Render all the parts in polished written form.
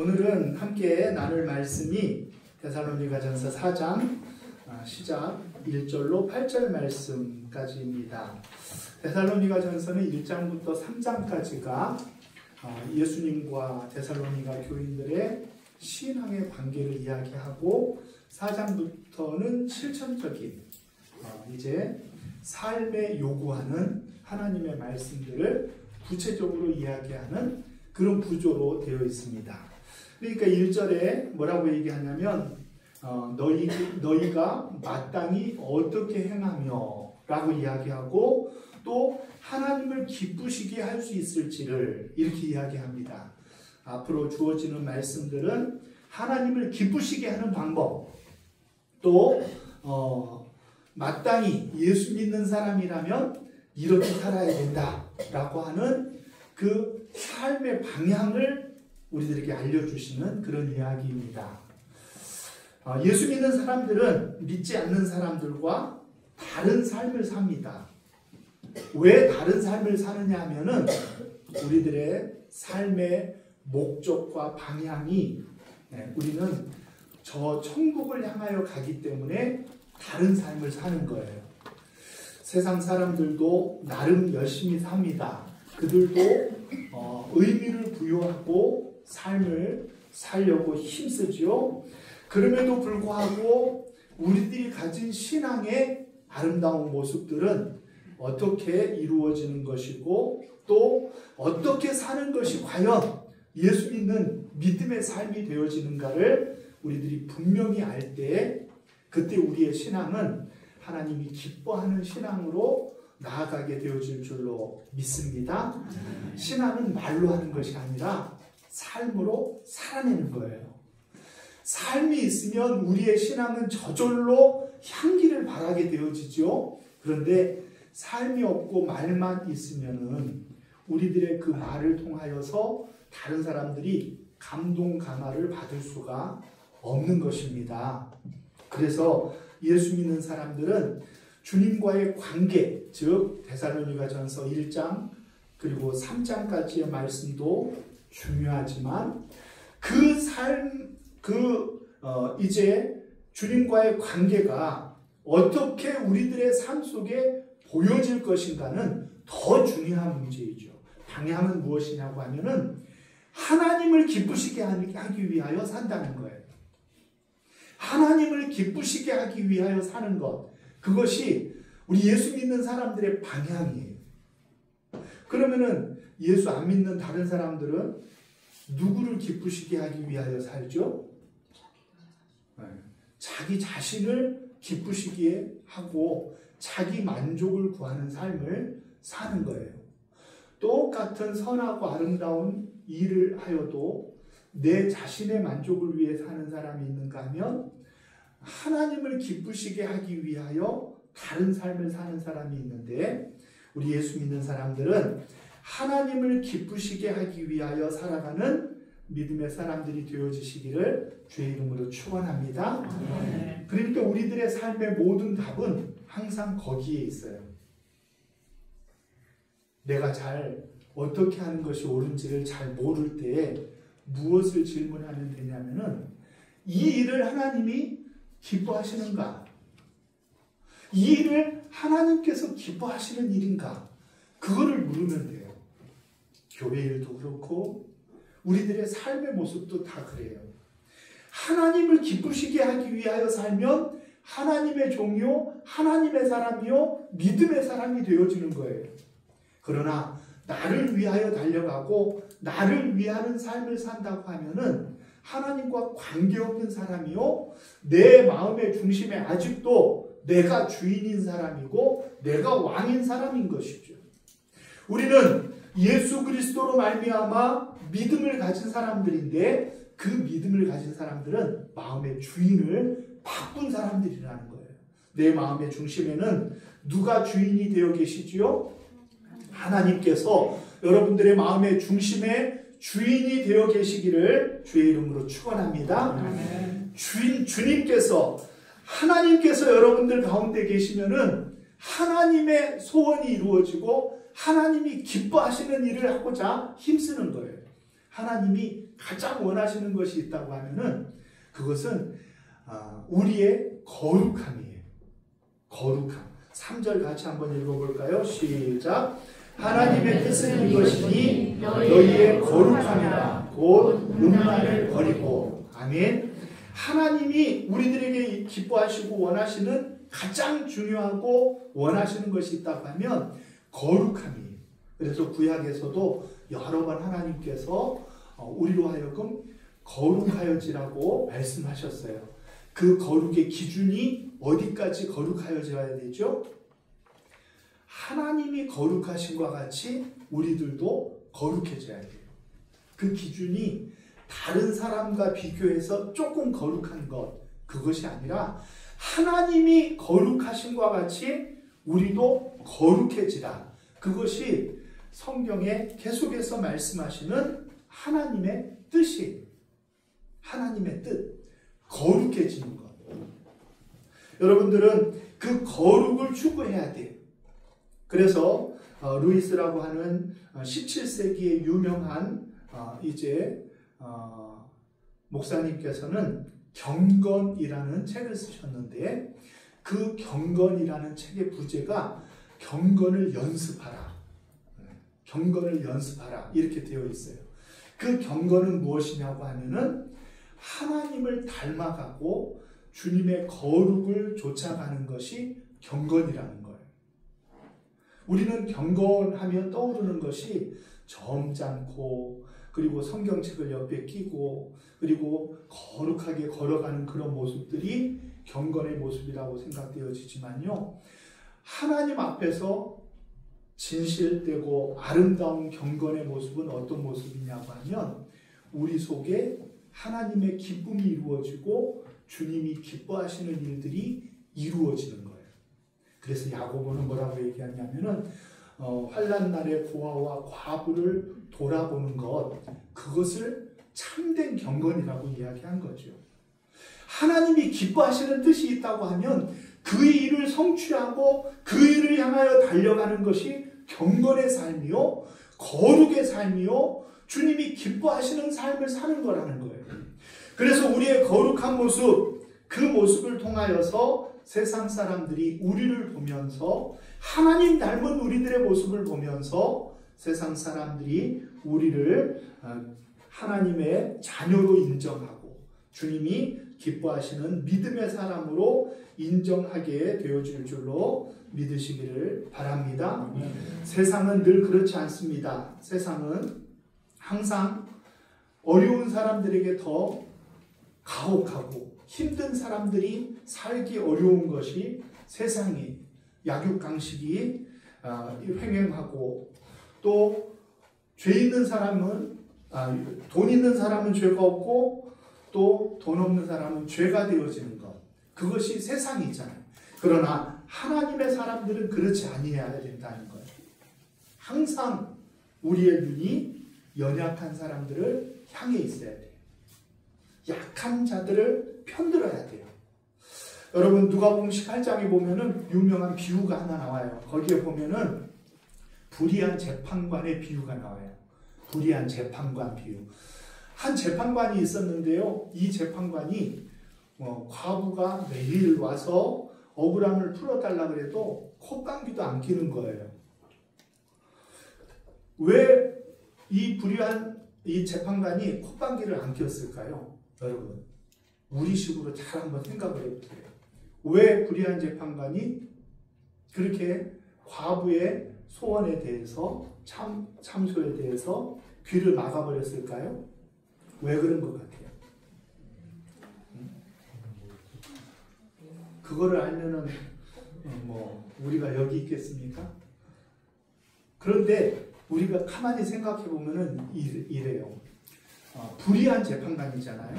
오늘은 함께 나눌 말씀이 데살로니가전서 4장 시작 1절로 8절 말씀까지입니다. 데살로니가전서는 1장부터 3장까지가 예수님과 데살로니가 교인들의 신앙의 관계를 이야기하고 4장부터는 실천적인 이제 삶에 요구하는 하나님의 말씀들을 구체적으로 이야기하는 그런 구조로 되어 있습니다. 그러니까 1절에 뭐라고 얘기하냐면 너희가 마땅히 어떻게 행하며 라고 이야기하고 또 하나님을 기쁘시게 할 수 있을지를 이렇게 이야기합니다. 앞으로 주어지는 말씀들은 하나님을 기쁘시게 하는 방법, 또 마땅히 예수 믿는 사람이라면 이렇게 살아야 된다라고 하는 그 삶의 방향을 우리들에게 알려주시는 그런 이야기입니다. 예수 믿는 사람들은 믿지 않는 사람들과 다른 삶을 삽니다. 왜 다른 삶을 사느냐 하면은 우리들의 삶의 목적과 방향이 우리는 저 천국을 향하여 가기 때문에 다른 삶을 사는 거예요. 세상 사람들도 나름 열심히 삽니다. 그들도 의미를 부여하고 삶을 살려고 힘쓰죠. 그럼에도 불구하고 우리들이 가진 신앙의 아름다운 모습들은 어떻게 이루어지는 것이고 또 어떻게 사는 것이 과연 예수 믿는 믿음의 삶이 되어지는가를 우리들이 분명히 알 때 그때 우리의 신앙은 하나님이 기뻐하는 신앙으로 나아가게 되어질 줄로 믿습니다. 신앙은 말로 하는 것이 아니라 삶으로 살아내는 거예요. 삶이 있으면 우리의 신앙은 저절로 향기를 발하게 되어지죠. 그런데 삶이 없고 말만 있으면은 우리들의 그 말을 통하여서 다른 사람들이 감동 감화를 받을 수가 없는 것입니다. 그래서 예수 믿는 사람들은 주님과의 관계, 즉 데살로니가전서 1장 그리고 3장까지의 말씀도 중요하지만 그 삶, 이제 주님과의 관계가 어떻게 우리들의 삶 속에 보여질 것인가는 더 중요한 문제이죠. 방향은 무엇이냐고 하면은 하나님을 기쁘시게 하기 위하여 산다는 거예요. 하나님을 기쁘시게 하기 위하여 사는 것, 그것이 우리 예수 믿는 사람들의 방향이에요. 그러면은 예수 안 믿는 다른 사람들은 누구를 기쁘시게 하기 위하여 살죠? 자기 자신을 기쁘시게 하고 자기 만족을 구하는 삶을 사는 거예요. 똑같은 선하고 아름다운 일을 하여도 내 자신의 만족을 위해 사는 사람이 있는가 하면 하나님을 기쁘시게 하기 위하여 다른 삶을 사는 사람이 있는데 우리 예수 믿는 사람들은 하나님을 기쁘시게 하기 위하여 살아가는 믿음의 사람들이 되어지시기를 주의 이름으로 축원합니다. 그러니까 우리들의 삶의 모든 답은 항상 거기에 있어요. 내가 잘 어떻게 하는 것이 옳은지를 잘 모를 때 무엇을 질문하면 되냐면은 이 일을 하나님이 기뻐하시는가? 이 일을 하나님께서 기뻐하시는 일인가? 그거를 물으면 돼요. 교회 일도 그렇고 우리들의 삶의 모습도 다 그래요. 하나님을 기쁘시게 하기 위하여 살면 하나님의 종이요, 하나님의 사람이요, 믿음의 사람이 되어지는 거예요. 그러나 나를 위하여 달려가고 나를 위하는 삶을 산다고 하면은 하나님과 관계없는 사람이요, 내 마음의 중심에 아직도 내가 주인인 사람이고 내가 왕인 사람인 것이죠. 우리는 예수 그리스도로 말미암아 믿음을 가진 사람들인데 그 믿음을 가진 사람들은 마음의 주인을 바꾼 사람들이라는 거예요. 내 마음의 중심에는 누가 주인이 되어 계시지요? 하나님께서 여러분들의 마음의 중심에 주인이 되어 계시기를 주의 이름으로 축원합니다. 주님께서 하나님께서 여러분들 가운데 계시면은 하나님의 소원이 이루어지고 하나님이 기뻐하시는 일을 하고자 힘쓰는 거예요. 하나님이 가장 원하시는 것이 있다고 하면은 그것은 우리의 거룩함이에요. 거룩함. 3절 같이 한번 읽어볼까요? 시작. 하나님의 뜻은 이것이니 너희의 거룩함이라 곧 음란을 버리고. 아멘. 하나님이 우리들에게 기뻐하시고 원하시는 가장 중요하고 원하시는 것이 있다고 하면 거룩함이에요. 그래서 구약에서도 여러 번 하나님께서 우리로 하여금 거룩하여지라고 말씀하셨어요. 그 거룩의 기준이 어디까지 거룩하여져야 되죠? 하나님이 거룩하신과 같이 우리들도 거룩해져야 돼요. 그 기준이 다른 사람과 비교해서 조금 거룩한 것, 그것이 아니라 하나님이 거룩하신과 같이 우리도 거룩해지라. 그것이 성경에 계속해서 말씀하시는 하나님의 뜻이에요. 하나님의 뜻, 거룩해지는 것. 여러분들은 그 거룩을 추구해야 돼요. 그래서 루이스라고 하는 17세기의 유명한 목사님께서는 경건이라는 책을 쓰셨는데 그 경건이라는 책의 부제가 경건을 연습하라. 경건을 연습하라. 이렇게 되어 있어요. 그 경건은 무엇이냐고 하면은 하나님을 닮아가고 주님의 거룩을 쫓아가는 것이 경건이라는 거예요. 우리는 경건하면 떠오르는 것이 점잖고 그리고 성경책을 옆에 끼고 그리고 거룩하게 걸어가는 그런 모습들이 경건의 모습이라고 생각되어지지만요. 하나님 앞에서 진실되고 아름다운 경건의 모습은 어떤 모습이냐고 하면 우리 속에 하나님의 기쁨이 이루어지고 주님이 기뻐하시는 일들이 이루어지는 거예요. 그래서 야고보는 뭐라고 얘기하냐면은 환난 날의 고아와 과부를 돌아보는 것, 그것을 참된 경건이라고 이야기한 거죠. 하나님이 기뻐하시는 뜻이 있다고 하면 그 일을 성취하고 그 일을 향하여 달려가는 것이 경건의 삶이요, 거룩의 삶이요, 주님이 기뻐하시는 삶을 사는 거라는 거예요. 그래서 우리의 거룩한 모습, 그 모습을 통하여서 세상 사람들이 우리를 보면서 하나님 닮은 우리들의 모습을 보면서 세상 사람들이 우리를 하나님의 자녀로 인정하고 주님이 기뻐하시는 믿음의 사람으로 인정하게 되어질 줄로 믿으시기를 바랍니다. 세상은 늘 그렇지 않습니다. 세상은 항상 어려운 사람들에게 더 가혹하고 힘든 사람들이 살기 어려운 것이 세상이 약육강식이 횡행하고 또 죄 있는 사람은 돈 있는 사람은 죄가 없고 또 돈 없는 사람은 죄가 되어지는 것, 그것이 세상이잖아요. 그러나 하나님의 사람들은 그렇지 아니해야 된다는 거예요. 항상 우리의 눈이 연약한 사람들을 향해 있어야 돼요. 약한 자들을 편들어야 돼요. 여러분 누가복음 18장에 보면은 유명한 비유가 하나 나와요. 거기에 보면은 불의한 재판관의 비유가 나와요. 불의한 재판관 비유. 한 재판관이 있었는데요. 이 재판관이 과부가 매일 와서 억울함을 풀어달라 그래도 콧방귀도 안 끼는 거예요. 왜 이 불의한 이 재판관이 콧방귀를 안 꼈을까요? 여러분 우리식으로 잘 한번 생각을 해보세요. 왜 불의한 재판관이 그렇게 과부의 소원에 대해서 참소에 대해서 귀를 막아버렸을까요? 왜 그런 것 같아요? 그거를 알면은 우리가 여기 있겠습니까? 그런데 우리가 가만히 생각해 보면은 이래요. 불의한 재판관이잖아요.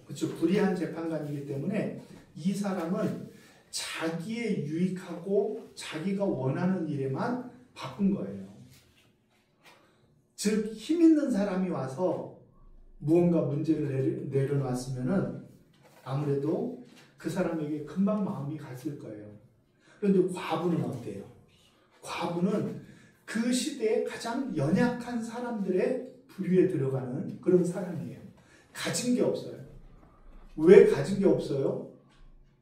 그렇죠? 불의한 재판관이기 때문에 이 사람은 자기의 유익하고 자기가 원하는 일에만 바쁜 거예요. 즉 힘 있는 사람이 와서 무언가 문제를 내려놨으면은 아무래도 그 사람에게 금방 마음이 갔을 거예요. 그런데 과부는 어때요? 과부는 그 시대에 가장 연약한 사람들의 불의에 들어가는 그런 사람이에요. 가진 게 없어요. 왜 가진 게 없어요?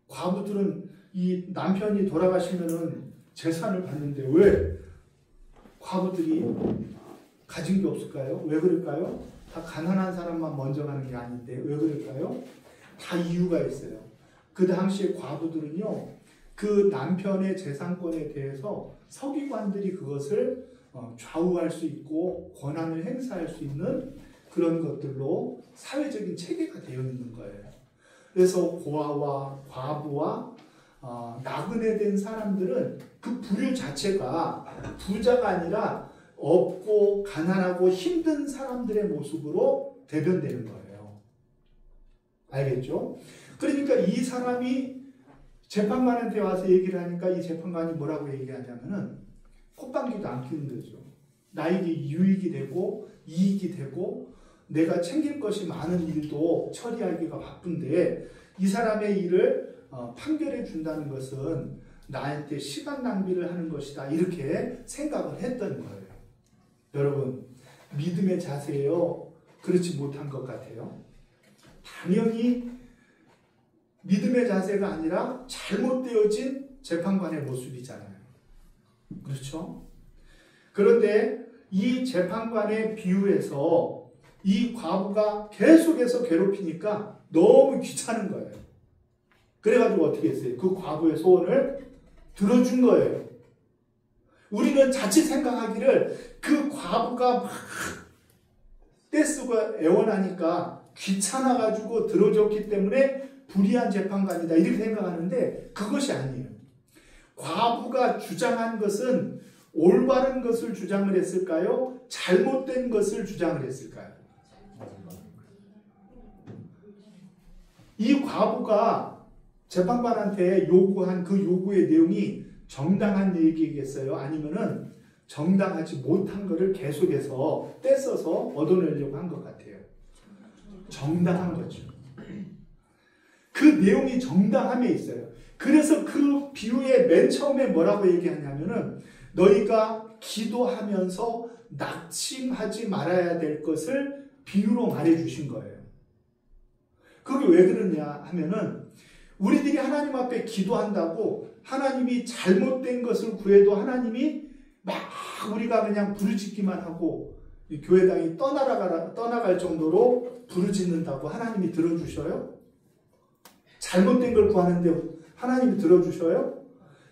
과부들은 이 남편이 돌아가시면은 재산을 받는데 왜 과부들이 가진 게 없을까요? 왜 그럴까요? 다 가난한 사람만 먼저 가는 게 아닌데 왜 그럴까요? 다 이유가 있어요. 그 당시에 과부들은요, 그 남편의 재산권에 대해서 서기관들이 그것을 좌우할 수 있고 권한을 행사할 수 있는 그런 것들로 사회적인 체계가 되어 있는 거예요. 그래서 고아와 과부와 나그네 된 사람들은 그 부류 자체가 부자가 아니라 없고 가난하고 힘든 사람들의 모습으로 대변되는 거예요. 알겠죠? 그러니까 이 사람이 재판관한테 와서 얘기를 하니까 이 재판관이 뭐라고 얘기하냐면은 콧방귀도 안 끼는 거죠. 나에게 유익이 되고 이익이 되고 내가 챙길 것이 많은 일도 처리하기가 바쁜데 이 사람의 일을 판결해 준다는 것은 나한테 시간 낭비를 하는 것이다, 이렇게 생각을 했던 거예요. 여러분, 믿음의 자세예요? 그렇지 못한 것 같아요? 당연히 믿음의 자세가 아니라 잘못되어진 재판관의 모습이잖아요. 그렇죠? 그런데 이 재판관의 비유에서 이 과부가 계속해서 괴롭히니까 너무 귀찮은 거예요. 그래가지고 어떻게 했어요? 그 과부의 소원을 들어준 거예요. 우리는 자칫 생각하기를 그 과부가 막 떼쓰고 애원하니까 귀찮아가지고 들어줬기 때문에 불의한 재판관이다, 이렇게 생각하는데 그것이 아니에요. 과부가 주장한 것은 올바른 것을 주장을 했을까요? 잘못된 것을 주장을 했을까요? 이 과부가 재판관한테 요구한 그 요구의 내용이 정당한 얘기겠어요? 아니면은 정당하지 못한 것을 계속해서 떼써서 얻어내려고 한 것 같아요. 정당한 거죠. 그 내용이 정당함에 있어요. 그래서 그 비유의 맨 처음에 뭐라고 얘기하냐면은 너희가 기도하면서 낙심하지 말아야 될 것을 비유로 말해 주신 거예요. 그게 왜 그러냐 하면은 우리들이 하나님 앞에 기도한다고 하나님이 잘못된 것을 구해도 하나님이 막 우리가 그냥 부르짖기만 하고 교회당이 떠나갈 정도로 부르짖는다고 하나님이 들어주셔요? 잘못된 걸 구하는데 하나님이 들어주셔요?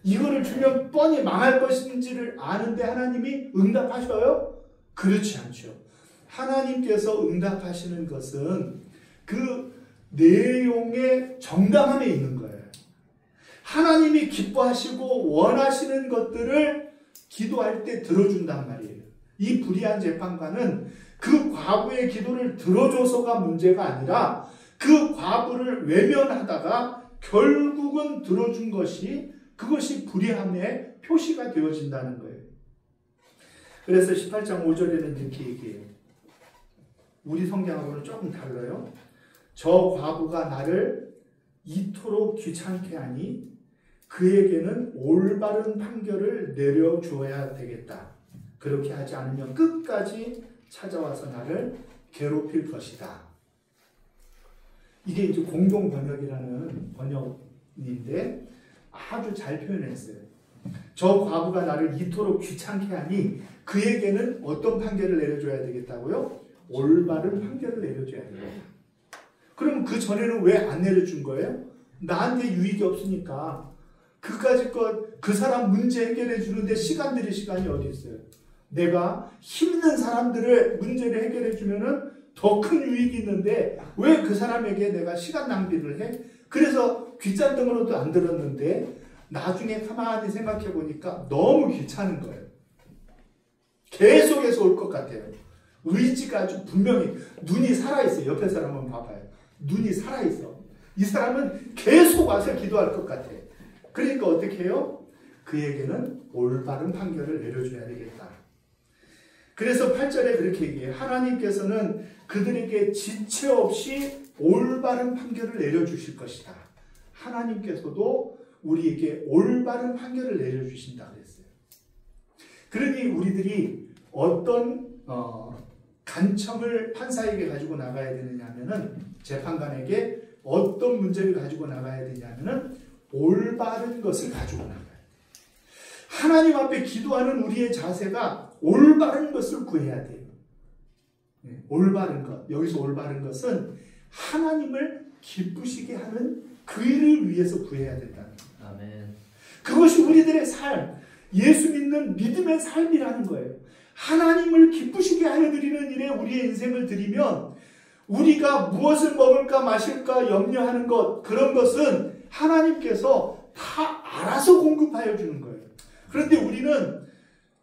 이거를 주면 뻔히 망할 것인지를 아는데 하나님이 응답하셔요? 그렇지 않죠. 하나님께서 응답하시는 것은 그 내용의 정당함에 있는 거예요. 하나님이 기뻐하시고 원하시는 것들을 기도할 때 들어준단 말이에요. 이 불의한 재판관은 그 과부의 기도를 들어줘서가 문제가 아니라 그 과부를 외면하다가 결국은 들어준 것이, 그것이 불의함의 표시가 되어진다는 거예요. 그래서 18장 5절에는 이렇게 얘기해요. 우리 성경하고는 조금 달라요. 저 과부가 나를 이토록 귀찮게 하니 그에게는 올바른 판결을 내려주어야 되겠다. 그렇게 하지 않으면 끝까지 찾아와서 나를 괴롭힐 것이다. 이게 이제 공동 번역이라는 번역인데 아주 잘 표현했어요. 저 과부가 나를 이토록 귀찮게 하니 그에게는 어떤 판결을 내려줘야 되겠다고요? 올바른 판결을 내려줘야 되겠다. 그럼 그 전에는 왜 안 내려준 거예요? 나한테 유익이 없으니까. 그까짓 것, 그 사람 문제 해결해 주는데 시간이 어디 있어요? 내가 힘든 사람들의 문제를 해결해 주면은 더 큰 유익이 있는데 왜 그 사람에게 내가 시간 낭비를 해? 그래서 귓잔등으로도 안 들었는데 나중에 가만히 생각해 보니까 너무 귀찮은 거예요. 계속해서 올 것 같아요. 의지가 아주 분명히, 눈이 살아있어요. 옆에 사람 한번 봐봐요. 눈이 살아있어. 이 사람은 계속 와서 기도할 것 같아. 그러니까 어떻게 해요? 그에게는 올바른 판결을 내려줘야 되겠다. 그래서 8절에 그렇게 얘기해요. 하나님께서는 그들에게 지체 없이 올바른 판결을 내려주실 것이다. 하나님께서도 우리에게 올바른 판결을 내려주신다 그랬어요. 그러니 우리들이 어떤 간청을 판사에게 가지고 나가야 되느냐 하면은, 재판관에게 어떤 문제를 가지고 나가야 되냐면은 올바른 것을 가지고 나가요. 하나님 앞에 기도하는 우리의 자세가 올바른 것을 구해야 돼요. 올바른 것. 여기서 올바른 것은 하나님을 기쁘시게 하는 그 일을 위해서 구해야 된다는 거예요. 아멘. 그것이 우리들의 삶, 예수 믿는 믿음의 삶이라는 거예요. 하나님을 기쁘시게 하여 드리는 일에 우리의 인생을 드리면, 우리가 무엇을 먹을까 마실까 염려하는 것, 그런 것은 하나님께서 다 알아서 공급하여 주는 거예요. 그런데 우리는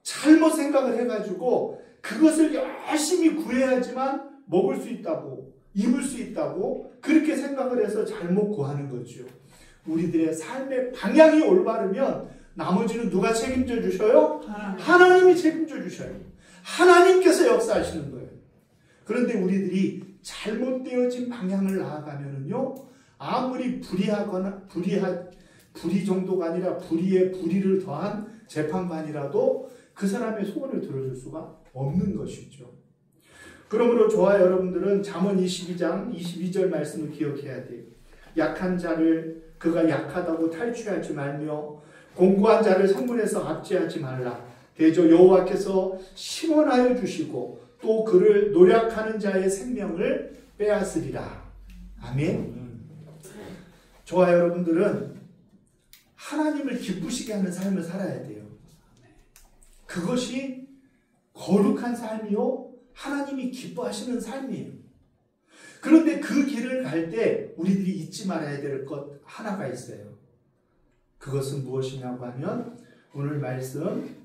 잘못 생각을 해가지고 그것을 열심히 구해야지만 먹을 수 있다고, 입을 수 있다고 그렇게 생각을 해서 잘못 구하는 거죠. 우리들의 삶의 방향이 올바르면 나머지는 누가 책임져 주셔요? 하나님이 책임져 주셔요. 하나님께서 역사하시는 거예요. 그런데 우리들이 잘못되어진 방향을 나아가면은요, 아무리 불의 정도가 아니라 불의에 불의를 더한 재판관이라도 그 사람의 소원을 들어줄 수가 없는 것이죠. 그러므로 저와 여러분들은 잠언 22장 22절 말씀을 기억해야 돼요. 약한 자를 그가 약하다고 탈취하지 말며 공고한 자를 성문에서 압제하지 말라. 대저 여호와께서 심원하여 주시고 또 그를 노력하는 자의 생명을 빼앗으리라. 아멘. 저와 여러분들은 하나님을 기쁘시게 하는 삶을 살아야 돼요. 그것이 거룩한 삶이요, 하나님이 기뻐하시는 삶이에요. 그런데 그 길을 갈 때 우리들이 잊지 말아야 될 것 하나가 있어요. 그것은 무엇이냐고 하면, 오늘 말씀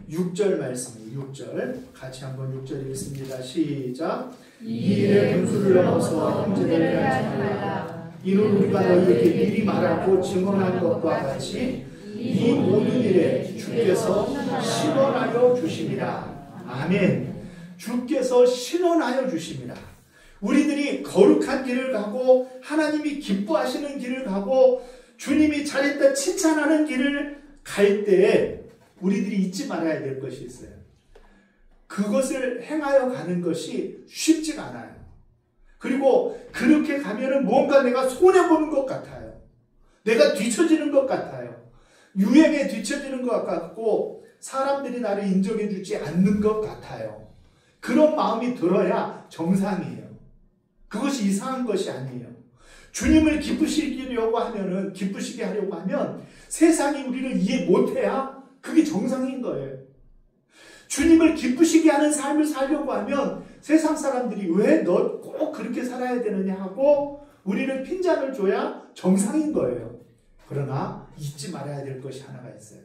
6절 말씀이에요. 6절 같이 한번 6절 읽습니다. 시작. 이 일의 분수를 넘어서 형제들을 하지 말라. 이는 우리가 너희에게 미리 말하고 증언한 것과 같이 이 모든 일에 주께서 신원하여 주심이라. 아멘. 주께서 신원하여 주심이라. 우리들이 거룩한 길을 가고 하나님이 기뻐하시는 길을 가고 주님이 잘했다 칭찬하는 길을 갈 때에 우리들이 잊지 말아야 될 것이 있어요. 그것을 행하여 가는 것이 쉽지가 않아요. 그리고 그렇게 가면은 뭔가 내가 손해보는 것 같아요. 내가 뒤처지는 것 같아요. 유행에 뒤처지는 것 같고 사람들이 나를 인정해 주지 않는 것 같아요. 그런 마음이 들어야 정상이에요. 그것이 이상한 것이 아니에요. 주님을 기쁘시게 하려고 하면 세상이 우리를 이해 못해야 그게 정상인 거예요. 주님을 기쁘시게 하는 삶을 살려고 하면 세상 사람들이 왜 너 꼭 그렇게 살아야 되느냐 하고 우리를 핀잔을 줘야 정상인 거예요. 그러나 잊지 말아야 될 것이 하나가 있어요.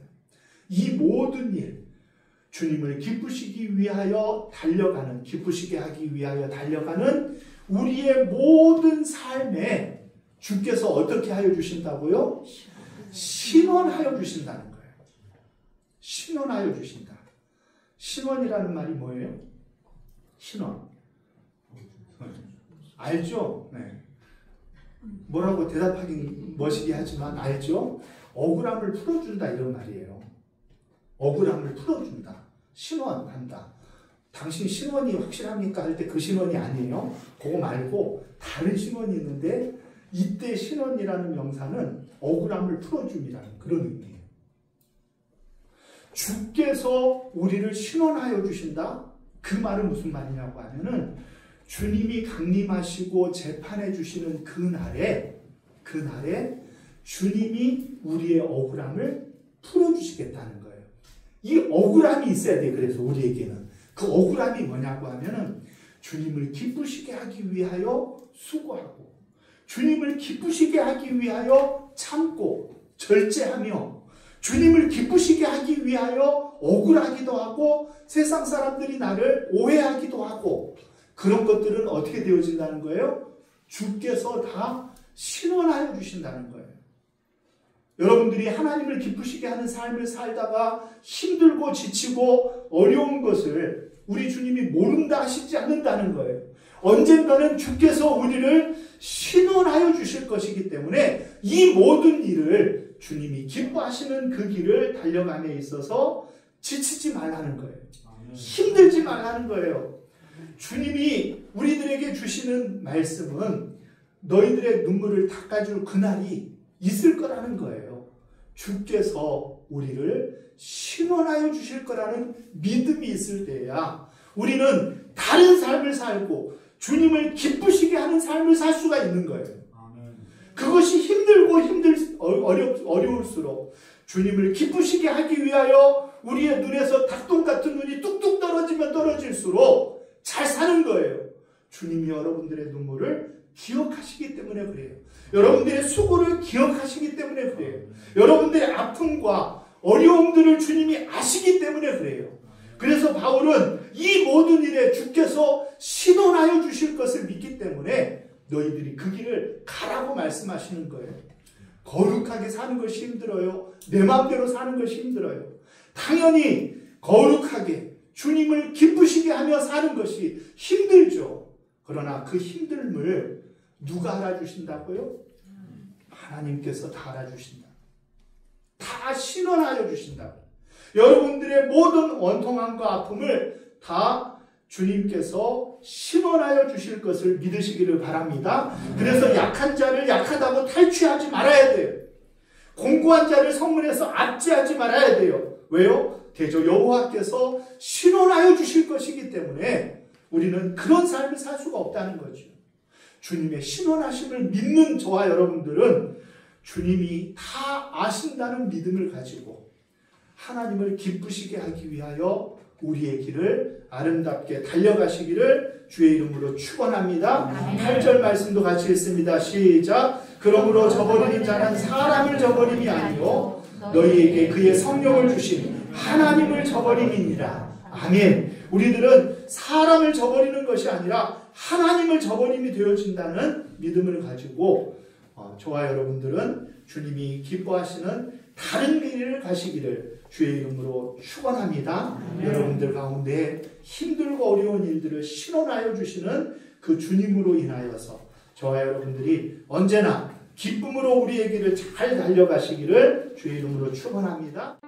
이 모든 일, 주님을 기쁘시게 하기 위하여 달려가는 우리의 모든 삶에 주께서 어떻게 하여 주신다고요? 신원하여 주신다는 거예요. 신원하여 주신다. 신원이라는 말이 뭐예요? 신원. 알죠? 네. 뭐라고 대답하긴 멋이게 하지만 알죠? 억울함을 풀어준다 이런 말이에요. 억울함을 풀어준다. 신원한다. 당신 신원이 확실합니까? 할 때 그 신원이 아니에요. 그거 말고 다른 신원이 있는데 이때 신원이라는 명사는 억울함을 풀어줌이라는 그런 의미예요. 주께서 우리를 신원하여 주신다? 그 말은 무슨 말이냐고 하면은 주님이 강림하시고 재판해 주시는 그날에 주님이 우리의 억울함을 풀어주시겠다는 거예요. 이 억울함이 있어야 돼. 그래서 우리에게는 그 억울함이 뭐냐고 하면은 주님을 기쁘시게 하기 위하여 수고하고 주님을 기쁘시게 하기 위하여 참고 절제하며 주님을 기쁘시게 하기 위하여 억울하기도 하고 세상 사람들이 나를 오해하기도 하고 그런 것들은 어떻게 되어진다는 거예요? 주께서 다 신원하여 주신다는 거예요. 여러분들이 하나님을 기쁘시게 하는 삶을 살다가 힘들고 지치고 어려운 것을 우리 주님이 모른다 하시지 않는다는 거예요. 언젠가는 주께서 우리를 신원하여 주실 것이기 때문에 이 모든 일을 주님이 기뻐하시는 그 길을 달려감에 있어서 지치지 말라는 거예요. 힘들지 말라는 거예요. 주님이 우리들에게 주시는 말씀은 너희들의 눈물을 닦아줄 그날이 있을 거라는 거예요. 주께서 우리를 신원하여 주실 거라는 믿음이 있을 때야 우리는 다른 삶을 살고 주님을 기쁘시게 하는 삶을 살 수가 있는 거예요. 그것이 힘들고 어려울수록 주님을 기쁘시게 하기 위하여 우리의 눈에서 닭똥 같은 눈이 뚝뚝 떨어지면 떨어질수록 잘 사는 거예요. 주님이 여러분들의 눈물을 기억하시기 때문에 그래요. 여러분들의 수고를 기억하시기 때문에 그래요. 여러분들의 아픔과 어려움들을 주님이 아시기 때문에 그래요. 그래서 바울은 이 모든 일에 주께서 신원하여 주실 것을 믿기 때문에 너희들이 그 길을 가라고 말씀하시는 거예요. 거룩하게 사는 것이 힘들어요. 내 마음대로 사는 것이 힘들어요. 당연히 거룩하게 주님을 기쁘시게 하며 사는 것이 힘들죠. 그러나 그 힘듦을 누가 알아주신다고요? 하나님께서 다 알아주신다. 다 신원하여 주신다. 여러분들의 모든 원통함과 아픔을 다 주님께서 신원하여 주실 것을 믿으시기를 바랍니다. 그래서 약한 자를 약하다고 탈취하지 말아야 돼요. 공고한 자를 성문에서 압제하지 말아야 돼요. 왜요? 대저 여호와께서 신원하여 주실 것이기 때문에 우리는 그런 삶을 살 수가 없다는 거죠. 주님의 신원하심을 믿는 저와 여러분들은 주님이 다 아신다는 믿음을 가지고 하나님을 기쁘시게 하기 위하여 우리의 길을 아름답게 달려가시기를 주의 이름으로 축원합니다. 8절 말씀도 같이 읽습니다. 시작. 그러므로 저버리는 자는 사람을 저버림이 아니요 너희에게 그의 성령을 주신 하나님을 저버림이니라. 아멘. 우리들은 사람을 저버리는 것이 아니라 하나님을 저버림이 되어진다는 믿음을 가지고 저와 여러분들은 주님이 기뻐하시는 다른 길을 가시기를 주의 이름으로 축원합니다. 여러분들 가운데 힘들고 어려운 일들을 신원하여 주시는 그 주님으로 인하여서 저와 여러분들이 언제나 기쁨으로 우리의 길을 잘 달려가시기를 주의 이름으로 축원합니다.